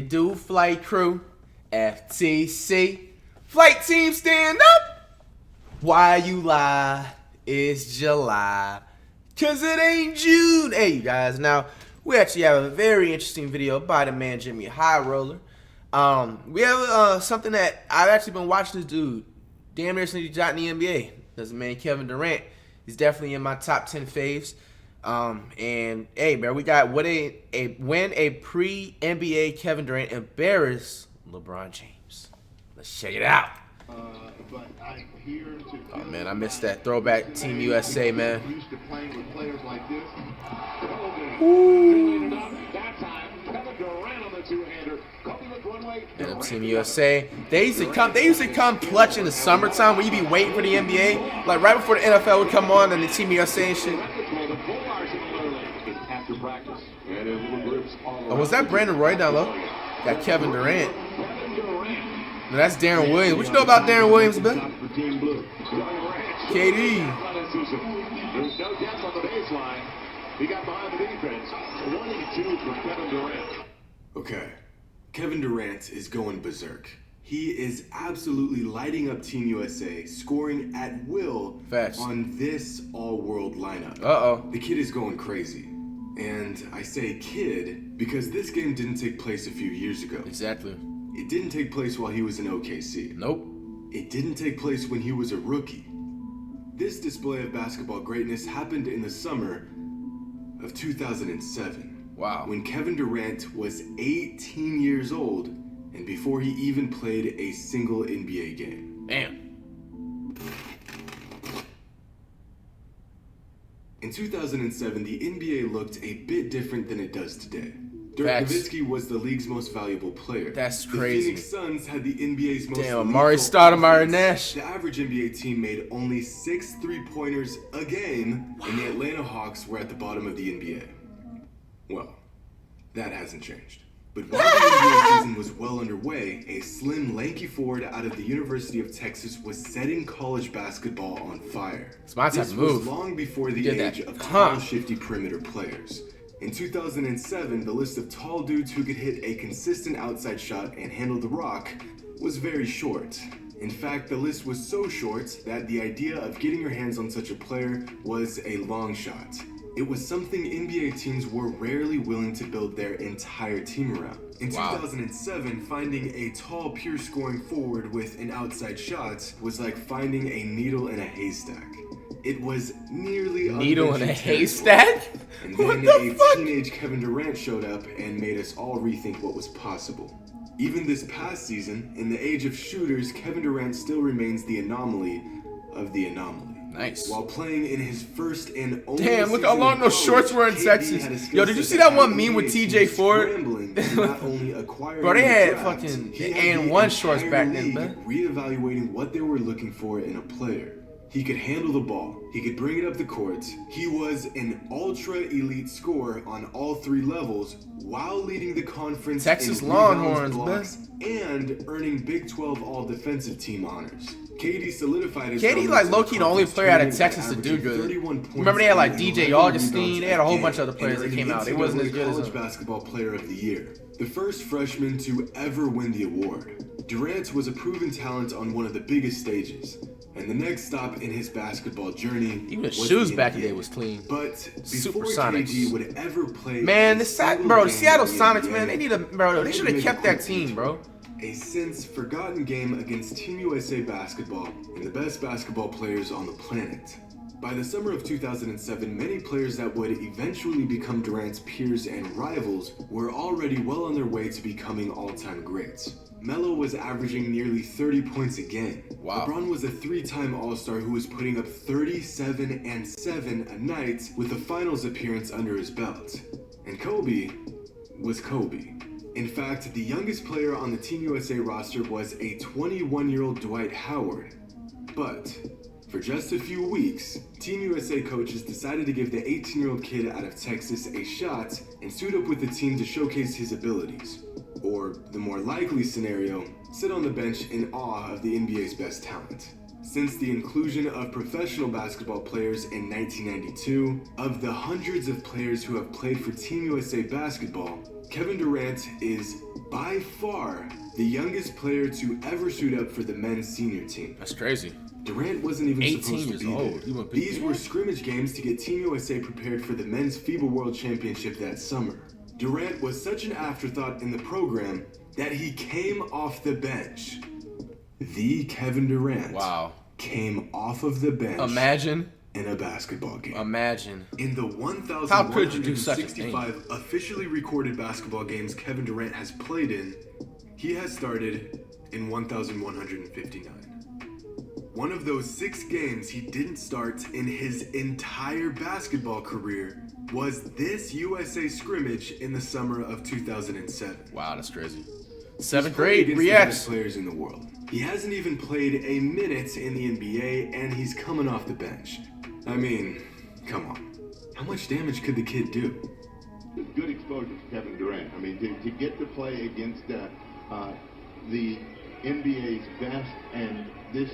it do, flight crew? FTC. Flight team stand up. Why you lie? It's July. Cause it ain't June. Hey, you guys. Now, we actually have a very interesting video by the man Jimmy High Roller. We have something that I've actually been watching this dude damn near since he got in the NBA. That's the man Kevin Durant. He's definitely in my top 10 faves. And hey, man, we got when a pre-NBA Kevin Durant embarrassed LeBron James. Let's check it out. Oh man, I missed that throwback Team USA, man. And Team USA, they usually come clutch in the summertime when you be waiting for the NBA, like right before the NFL would come on and the Team USA and shit. Oh, was that Brandon Roy down low? Got Kevin Durant. No, that's Darren Williams. What you know about Darren Williams, man? KD. There's no depth on the baseline. He got behind the defense. 22 for Kevin Durant. Okay, Kevin Durant is going berserk. He is absolutely lighting up Team USA, scoring at will on this all-world lineup. The kid is going crazy. And I say kid because this game didn't take place a few years ago. Exactly. It didn't take place while he was in OKC. Nope. It didn't take place when he was a rookie. This display of basketball greatness happened in the summer of 2007. Wow. When Kevin Durant was 18 years old and before he even played a single NBA game. Man. In 2007, the NBA looked a bit different than it does today. Dirk Nowitzki was the league's most valuable player. That's crazy. The Phoenix Suns had the NBA's most Amari Stoudemire Nash. The average NBA team made only 6 3-pointers a game, and the Atlanta Hawks were at the bottom of the NBA. Well, that hasn't changed. But while the NBA season was well underway, a slim, lanky forward out of the University of Texas was setting college basketball on fire. It's my type of move. This was long before the age of tall, shifty perimeter players. In 2007, the list of tall dudes who could hit a consistent outside shot and handle the rock was very short. In fact, the list was so short that the idea of getting your hands on such a player was a long shot. It was something NBA teams were rarely willing to build their entire team around. In 2007, finding a tall, pure scoring forward with an outside shot was like finding a needle in a haystack. It was nearly needle in a haystack? And then a teenage Kevin Durant showed up and made us all rethink what was possible. Even this past season, in the age of shooters, Kevin Durant still remains the anomaly of the anomaly. Nice. While playing in his first and only Damn, look how long those shorts were in Texas. Yo, did you see that one meme with TJ Ford? Bro, they had fucking and one shorts back then, man. Reevaluating what they were looking for in a player. He could handle the ball. He could bring it up the court. He was an ultra-elite scorer on all 3 levels while leading the conference Texas in Longhorns, blocks and earning Big 12 All-Defensive Team honors. KD solidified his like low-key the only player out of Texas to do good. Remember they had like DJ Augustine. They had a whole bunch of other players that came out. It wasn't as good as College Basketball Player of the Year. The first freshman to ever win the award. Durant was a proven talent on one of the biggest stages. And the next stop in his basketball journey, even the shoes back in the day was clean. But before KD would ever play, man, the Seattle Sonics, man, they should have kept that team, bro. A since forgotten game against Team USA basketball and the best basketball players on the planet. By the summer of 2007, many players that would eventually become Durant's peers and rivals were already well on their way to becoming all-time greats. Melo was averaging nearly 30 points a game. Wow. LeBron was a 3-time All-Star who was putting up 37 and 7 a night with a finals appearance under his belt. And Kobe was Kobe. In fact, the youngest player on the Team USA roster was a 21-year-old Dwight Howard. But for just a few weeks, Team USA coaches decided to give the 18-year-old kid out of Texas a shot and suit up with the team to showcase his abilities. Or, the more likely scenario, sit on the bench in awe of the NBA's best talent. Since the inclusion of professional basketball players in 1992, of the hundreds of players who have played for Team USA basketball, Kevin Durant is by far the youngest player to ever suit up for the men's senior team. That's crazy. Durant wasn't even 18 supposed to years be old. there. These were scrimmage games to get Team USA prepared for the men's FIBA World Championship that summer. Durant was such an afterthought in the program that he came off the bench. The Kevin Durant came off of the bench. Imagine. In a basketball game. Imagine. In the 1,165 officially recorded basketball games Kevin Durant has played in, he has started in 1,159. One of those 6 games he didn't start in his entire basketball career was this USA scrimmage in the summer of 2007. Wow, that's crazy. 7th grade against reacts. the best players in the world. He hasn't even played a minute in the NBA, and he's coming off the bench. I mean, come on. How much damage could the kid do? Good exposure to Kevin Durant. I mean, to get to play against the NBA's best, and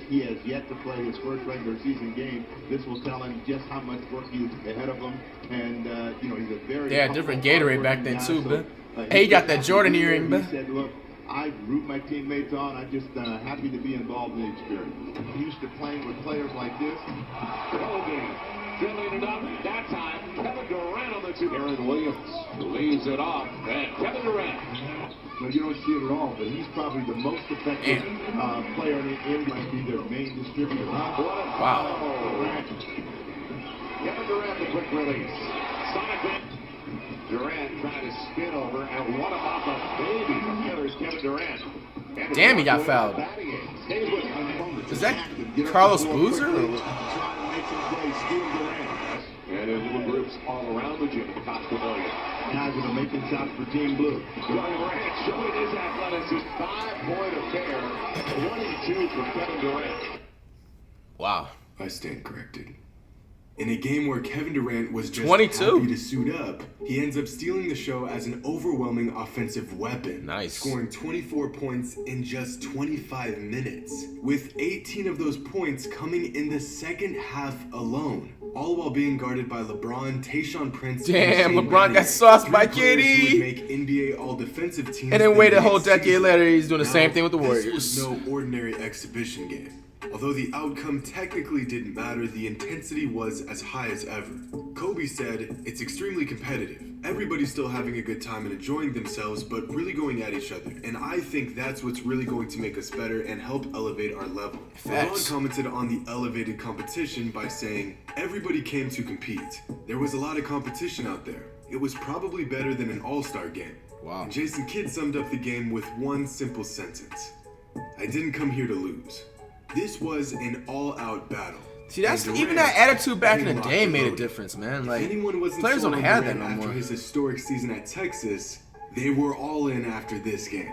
he has yet to play his first regular season game. This will tell him just how much work he's ahead of him, and he's a very different Gatorade back then too, man. Hey, he got that Jordan earring, man. He said, "Look, I root my teammates on. I'm just happy to be involved in the experience. I'm used to playing with players like this." Dribbling it up that time. Kevin Durant on the 2. Aaron Williams leaves it off, and Kevin Durant. Well, you don't see it at all, but he's probably the most effective player in the NBA. Might be their main distributor. Wow. Kevin Durant, the quick release. Sonic Durant trying to spin over, and what about the baby? The other is Kevin Durant. Damn, he got fouled. Is that Carlos Boozer? And in little groups all around the gym, Costa Williams. Guys that are making shots for Team Blue. Durant showing his athleticism. 5-point affair. 22 for Kevin Durant. Wow. I stand corrected. In a game where Kevin Durant was just 22. happy to suit up, he ends up stealing the show as an overwhelming offensive weapon. Nice. Scoring 24 points in just 25 minutes, with 18 of those points coming in the second half alone, all while being guarded by LeBron, Tayshaun Prince, Damn, and LeBron got sauced by who would KD. make NBA All-Defensive teams. And then wait a whole next decade season. later, he's doing the same Now, thing with the Warriors. This was no ordinary exhibition game. Although the outcome technically didn't matter, the intensity was as high as ever. Kobe said, "It's extremely competitive. Everybody's still having a good time and enjoying themselves, but really going at each other. And I think that's what's really going to make us better and help elevate our level." LeBron commented on the elevated competition by saying, "Everybody came to compete. There was a lot of competition out there. It was probably better than an all-star game." Wow. And Jason Kidd summed up the game with one simple sentence: "I didn't come here to lose." This was an all-out battle. See, that's even that attitude back in the day made a difference, man. Like, anyone wasn't players don't have that no after more. his historic season at Texas, they were all in after this game.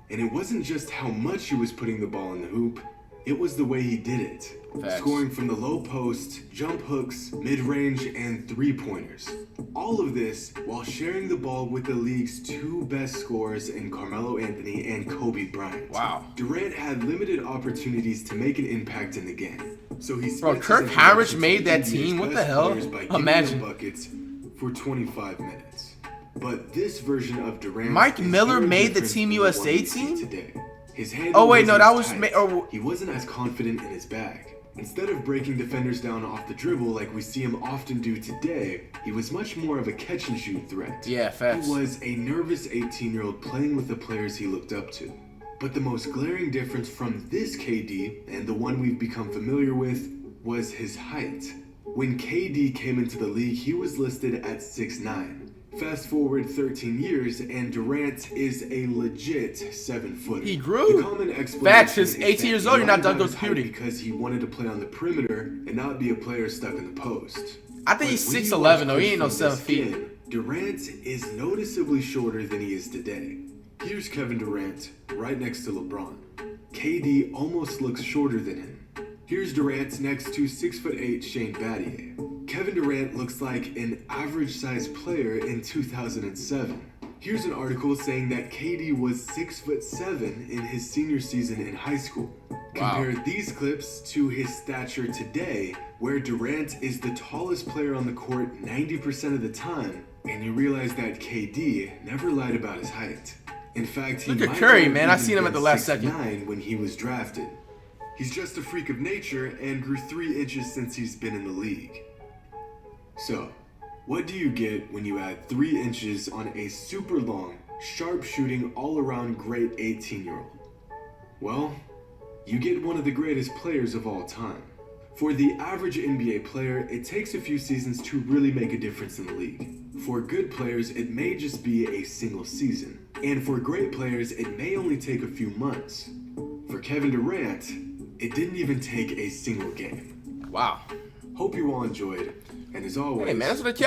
And it wasn't just how much he was putting the ball in the hoop, it was the way he did it. Facts. Scoring from the low post, jump hooks, mid-range, and three-pointers. All of this while sharing the ball with the league's 2 best scorers in Carmelo Anthony and Kobe Bryant. Wow. Durant had limited opportunities to make an impact in the game. So he Bro, spent Kirk his Heinrich introduction made to that the team. What best the hell? players by giving Imagine. them buckets for 25 minutes. But this version of Durant, Mike is Miller very made the different Team from the one USA we see team? today. His handle Oh, wait, no, wasn't that as was tight. He wasn't as confident in his bag. Instead of breaking defenders down off the dribble like we see him often do today, he was much more of a catch-and-shoot threat. Yeah, facts. He was a nervous 18-year-old playing with the players he looked up to. But the most glaring difference from this KD, and the one we've become familiar with, was his height. When KD came into the league, he was listed at 6'9". Fast forward 13 years, and Durant is a legit 7-footer. He grew. The common explanation Facts, he's is 18 that years old, you're he not lied done about with his height puberty. because he wanted to play on the perimeter and not be a player stuck in the post. I think he's But when you 6'11", though. watch He ain't no clips 7 from feet. this kid, Durant is noticeably shorter than he is today. Here's Kevin Durant right next to LeBron. KD almost looks shorter than him. Here's Durant next to 6'8" Shane Battier. Kevin Durant looks like an average-sized player in 2007. Here's an article saying that KD was 6'7" in his senior season in high school. Compare these clips to his stature today, where Durant is the tallest player on the court 90% of the time, and you realize that KD never lied about his height. In fact, he Look at might Curry, have man. I even seen him at been the last second. 6'9" when he was drafted. He's just a freak of nature and grew 3 inches since he's been in the league. So, what do you get when you add 3 inches on a super long, sharp-shooting, all-around great 18-year-old? Well, you get one of the greatest players of all time. For the average NBA player, it takes a few seasons to really make a difference in the league. For good players, it may just be a single season. And for great players, it may only take a few months. For Kevin Durant, it didn't even take a single game. Wow. Hope you all enjoyed, and as always, Hey, man, that's what the